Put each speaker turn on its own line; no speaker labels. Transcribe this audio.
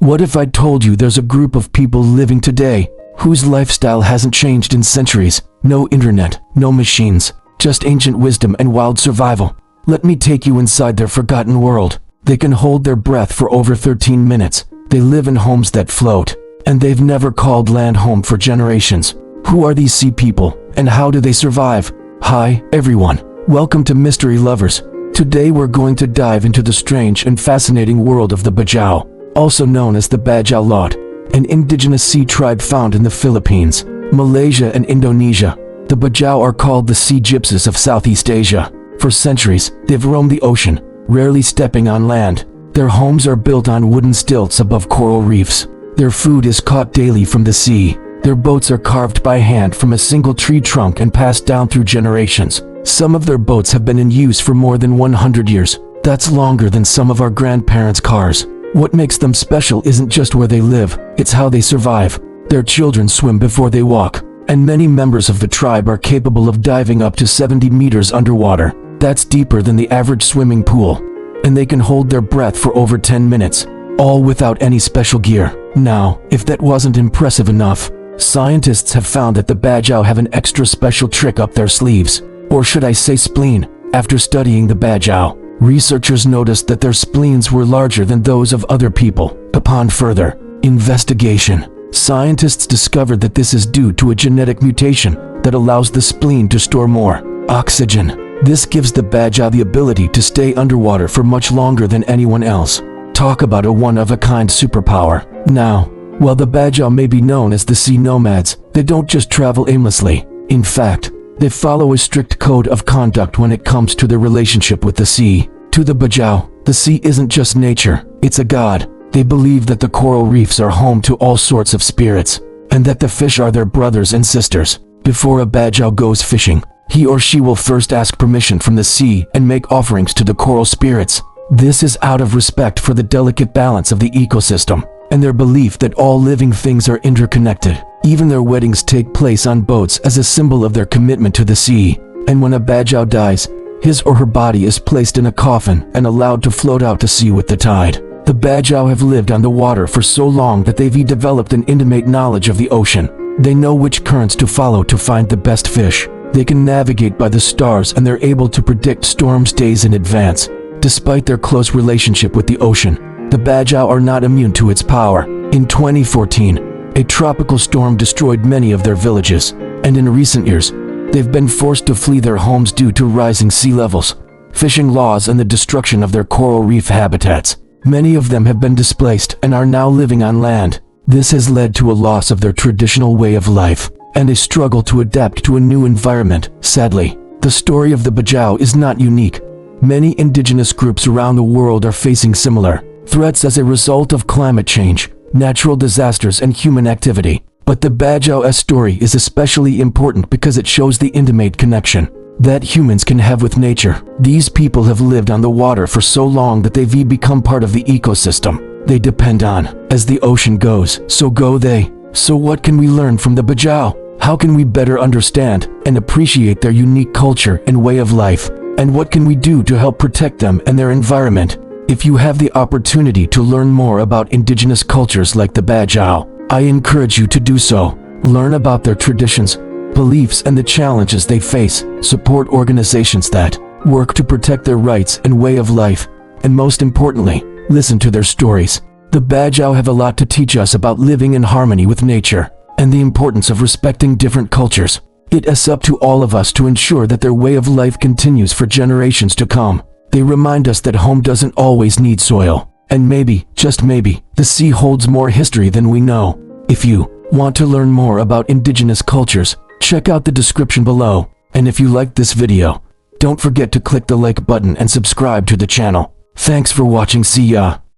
What if I told you there's a group of people living today whose lifestyle hasn't changed in centuries? No internet, no machines, just ancient wisdom and wild survival. Let me take you inside their forgotten world. They can hold their breath for over 13 minutes. They live in homes that float, and they've never called land home for generations. Who are these sea people, and how do they survive? Hi, everyone. Welcome to Mystery Lovers. Today we're going to dive into the strange and fascinating world of the Bajau, also known as the Bajau Lot, an indigenous sea tribe found in the Philippines, Malaysia and Indonesia. The Bajau are called the sea gypsies of Southeast Asia. For centuries, they've roamed the ocean, rarely stepping on land. Their homes are built on wooden stilts above coral reefs. Their food is caught daily from the sea. Their boats are carved by hand from a single tree trunk and passed down through generations. Some of their boats have been in use for more than 100 years. That's longer than some of our grandparents' cars. What makes them special isn't just where they live, it's how they survive. Their children swim before they walk, and many members of the tribe are capable of diving up to 70 meters underwater. That's deeper than the average swimming pool. And they can hold their breath for over 10 minutes, all without any special gear. Now, if that wasn't impressive enough, scientists have found that the Bajau have an extra special trick up their sleeves. Or should I say spleen? After studying the Bajau, researchers noticed that their spleens were larger than those of other people. Upon further investigation, scientists discovered that this is due to a genetic mutation that allows the spleen to store more oxygen. This gives the Bajau the ability to stay underwater for much longer than anyone else. Talk about a one-of-a-kind superpower. Now, while the Bajau may be known as the sea nomads, they don't just travel aimlessly. In fact, they follow a strict code of conduct when it comes to their relationship with the sea. To the Bajau, the sea isn't just nature, it's a god. They believe that the coral reefs are home to all sorts of spirits, and that the fish are their brothers and sisters. Before a Bajau goes fishing, he or she will first ask permission from the sea and make offerings to the coral spirits. This is out of respect for the delicate balance of the ecosystem, and their belief that all living things are interconnected. Even their weddings take place on boats as a symbol of their commitment to the sea. And when a Bajau dies, his or her body is placed in a coffin and allowed to float out to sea with the tide. The Bajau have lived on the water for so long that they've developed an intimate knowledge of the ocean. They know which currents to follow to find the best fish. They can navigate by the stars, and they're able to predict storms days in advance. Despite their close relationship with the ocean, the Bajau are not immune to its power. In 2014, a tropical storm destroyed many of their villages, and in recent years, they've been forced to flee their homes due to rising sea levels, fishing laws, and the destruction of their coral reef habitats. Many of them have been displaced and are now living on land. This has led to a loss of their traditional way of life, and a struggle to adapt to a new environment. Sadly, the story of the Bajau is not unique. Many indigenous groups around the world are facing similar threats as a result of climate change, natural disasters, and human activity. But the Bajau's story is especially important because it shows the intimate connection that humans can have with nature. These people have lived on the water for so long that they've become part of the ecosystem they depend on. As the ocean goes, so go they. So what can we learn from the Bajau? How can we better understand and appreciate their unique culture and way of life? And what can we do to help protect them and their environment? If you have the opportunity to learn more about indigenous cultures like the Bajau, I encourage you to do so. Learn about their traditions, beliefs, and the challenges they face. Support organizations that work to protect their rights and way of life. And most importantly, listen to their stories. The Bajau have a lot to teach us about living in harmony with nature and the importance of respecting different cultures. It is up to all of us to ensure that their way of life continues for generations to come. They remind us that home doesn't always need soil, and maybe, just maybe, the sea holds more history than we know. If you want to learn more about indigenous cultures, check out the description below. And if you liked this video, don't forget to click the like button and subscribe to the channel. Thanks for watching. See ya.